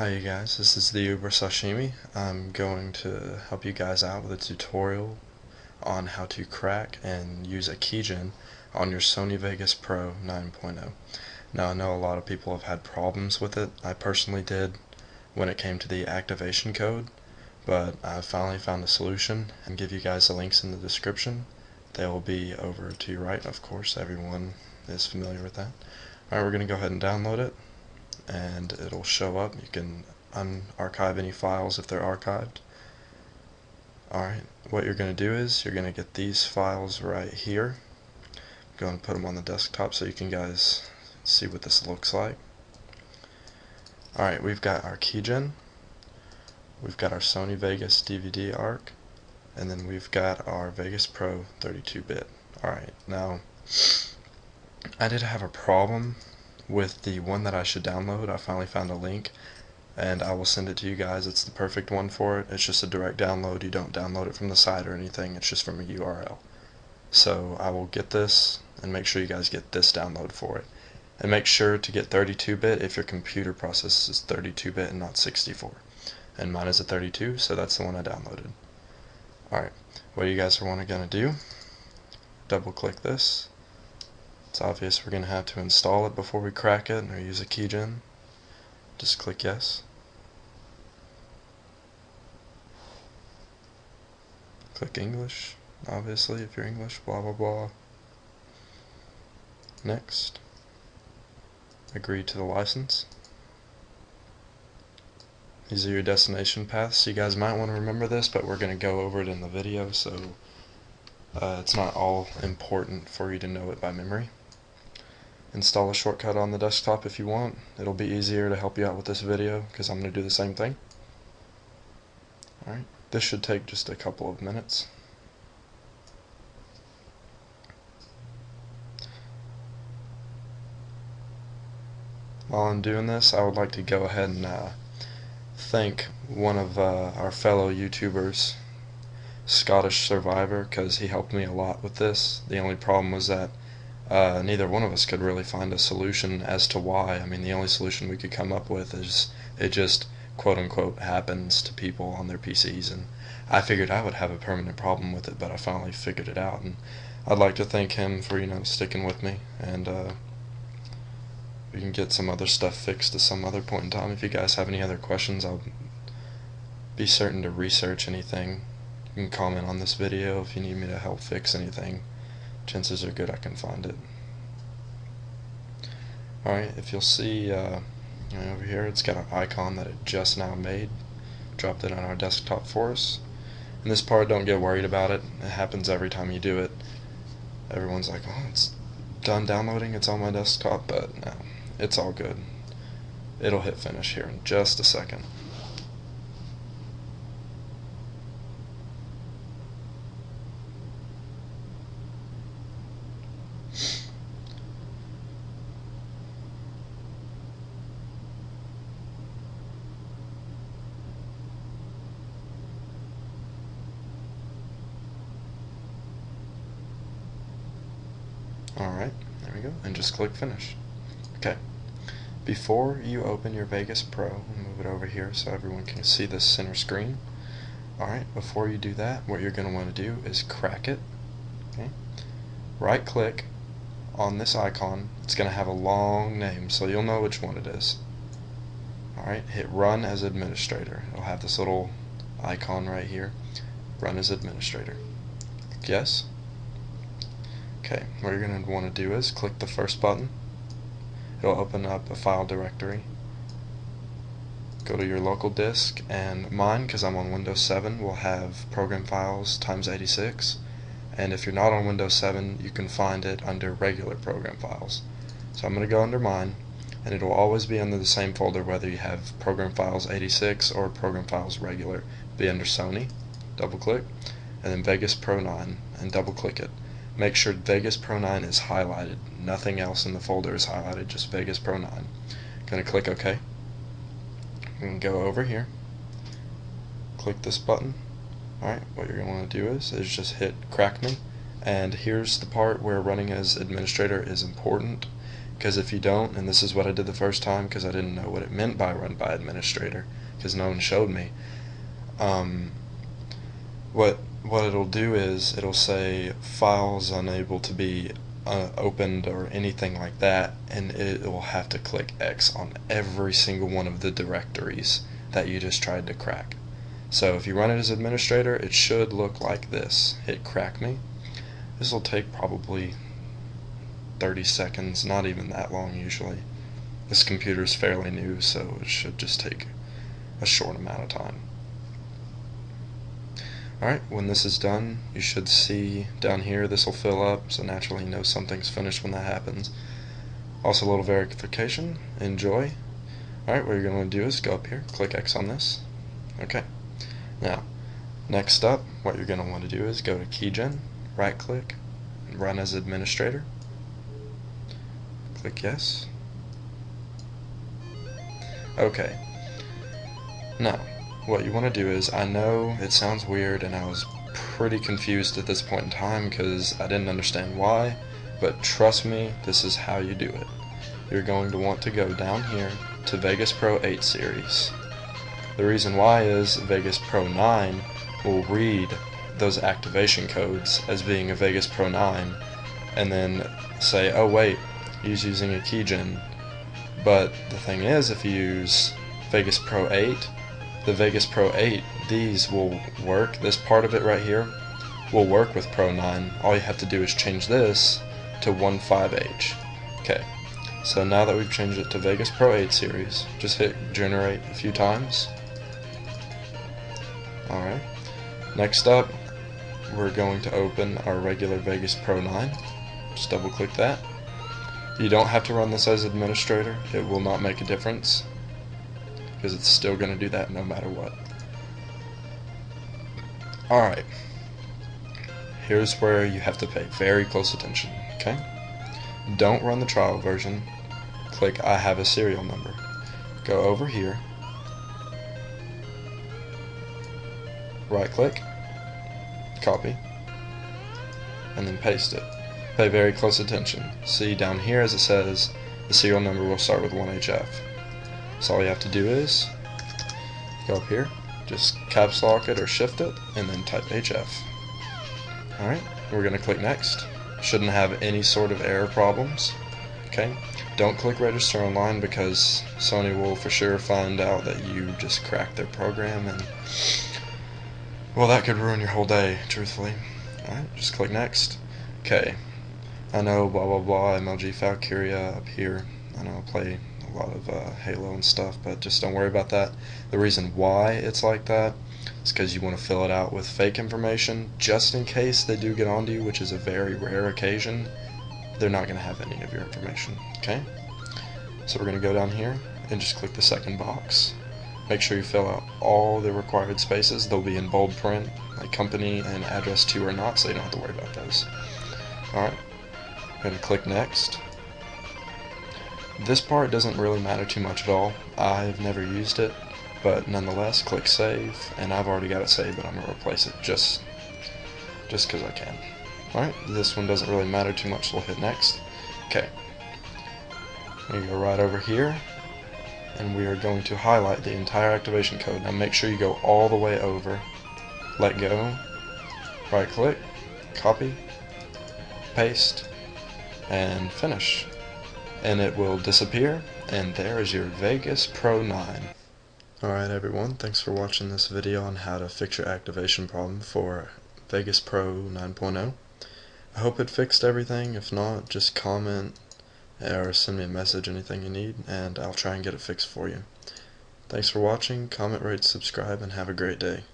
Hi you guys, this is the Uber Sashimi. I'm going to help you guys out with a tutorial on how to crack and use a keygen on your Sony Vegas Pro 9.0. Now I know a lot of people have had problems with it. I personally did when it came to the activation code, but I finally found a solution and give you guys the links in the description. They will be over to your right, of course, everyone is familiar with that. Alright, we're going to go ahead and download it, and it'll show up. You can unarchive any files if they're archived. Alright, what you're going to do is you're going to get these files right here. Go and put them on the desktop so you can guys see what this looks like. Alright, we've got our keygen, we've got our Sony Vegas DVD arc, and then we've got our Vegas Pro 32-bit. Alright, now I did have a problem with the one that I should download. I finally found a link and I will send it to you guys. It's the perfect one for it. It's just a direct download. You don't download it from the site or anything. It's just from a URL. So I will get this and make sure you guys get this download for it. And make sure to get 32-bit if your computer processes 32-bit and not 64. And mine is a 32, so that's the one I downloaded. Alright, what you guys are going to do, double click this. It's obvious we're going to have to install it before we crack it or use a keygen. Just click yes. Click English, obviously if you're English, blah blah blah. Next. Agree to the license. These are your destination paths. You guys might want to remember this, but we're going to go over it in the video, so it's not all important for you to know it by memory. Install a shortcut on the desktop if you want. It'll be easier to help you out with this video because I'm going to do the same thing. Alright, this should take just a couple of minutes. While I'm doing this, I would like to go ahead and thank one of our fellow YouTubers, Scottish Survivor, because he helped me a lot with this. The only problem was that neither one of us could really find a solution as to why. I mean, the only solution we could come up with is it just quote-unquote happens to people on their PCs, and I figured I would have a permanent problem with it, but I finally figured it out, and I'd like to thank him for, sticking with me, and we can get some other stuff fixed at some other point in time. If you guys have any other questions, I'll be certain to research anything. You can comment on this video if you need me to help fix anything. Chances are good I can find it. Alright, if you'll see over here, it's got an icon that it just now made. Dropped it on our desktop for us. And this part, don't get worried about it. It happens every time you do it. Everyone's like, oh, it's done downloading, it's on my desktop, but no, it's all good. It'll hit finish here in just a second. Alright, there we go, and just click finish. Okay, before you open your Vegas Pro, I'll move it over here so everyone can see this center screen. Alright, before you do that, what you're going to want to do is crack it. Okay, right click on this icon. It's going to have a long name, so you'll know which one it is. Alright, hit run as administrator. It'll have this little icon right here. Run as administrator. Click yes. Okay, what you're going to want to do is click the first button. It'll open up a file directory. Go to your local disk, and mine, because I'm on Windows 7, will have program files times 86. And if you're not on Windows 7, you can find it under regular program files. So I'm going to go under mine, and it will always be under the same folder whether you have program files 86 or program files regular. Be under Sony, double click, and then Vegas Pro 9, and double click it. Make sure Vegas Pro 9 is highlighted. Nothing else in the folder is highlighted, just Vegas Pro 9. Gonna click OK. And go over here. Click this button. Alright, what you're gonna want to do is just hit crack me. And here's the part where running as administrator is important. because if you don't, and this is what I did the first time because I didn't know what it meant by run by administrator because no one showed me, what it'll do is it'll say files unable to be opened or anything like that, and it will have to click X on every single one of the directories that you just tried to crack. So if you run it as administrator, it should look like this. Hit crack me. This will take probably 30 seconds, not even that long usually. This computer is fairly new, so it should just take a short amount of time. Alright, when this is done, you should see down here this will fill up, so naturally you know something's finished when that happens. Also a little verification. Enjoy. Alright, what you're going to do is go up here, click X on this. Okay. Now, next up, what you're going to want to do is go to Keygen, right click, and run as administrator. Click yes. Okay. Now, what you want to do is, I know it sounds weird and I was pretty confused at this point in time because I didn't understand why, but trust me, this is how you do it. You're going to want to go down here to Vegas Pro 8 series. The reason why is Vegas Pro 9 will read those activation codes as being a Vegas Pro 9 and then say, oh wait, he's using a Keygen. But the thing is, if you use Vegas Pro 8, the Vegas Pro 8, these will work. This part of it right here will work with Pro 9. All you have to do is change this to 15H. Okay, so now that we've changed it to Vegas Pro 8 series, just hit generate a few times. Alright, next up, we're going to open our regular Vegas Pro 9. Just double click that. You don't have to run this as administrator. It will not make a difference, because it's still going to do that no matter what. Alright, here's where you have to pay very close attention, okay? Don't run the trial version. Click I have a serial number. Go over here, right click, copy, and then paste it. Pay very close attention. See down here as it says the serial number will start with 1HF. So all you have to do is go up here, just caps lock it or shift it, and then type HF. Alright, we're going to click next. Shouldn't have any sort of error problems. Okay, don't click register online because Sony will for sure find out that you just cracked their program, and well, that could ruin your whole day, truthfully. Alright, just click next. Okay, I know blah blah blah, MLG Valkyria up here. I know I play a lot of Halo and stuff, but just don't worry about that. The reason why it's like that is because you want to fill it out with fake information, just in case they do get onto you, which is a very rare occasion. They're not going to have any of your information, okay? So we're going to go down here and just click the second box. Make sure you fill out all the required spaces. They'll be in bold print, like company and address too or not, so you don't have to worry about those. Alright, I'm going to click next. This part doesn't really matter too much at all. I've never used it, but nonetheless, click save, and I've already got it saved, but I'm going to replace it just because I can. Alright, this one doesn't really matter too much, so we'll hit next. Okay, we go right over here, and we are going to highlight the entire activation code. Now make sure you go all the way over, let go, right click, copy, paste, and finish. And it will disappear, and there is your Vegas Pro 9. Alright everyone, thanks for watching this video on how to fix your activation problem for Vegas Pro 9.0. I hope it fixed everything. If not, just comment or send me a message, anything you need, and I'll try and get it fixed for you. Thanks for watching, comment, rate, subscribe, and have a great day.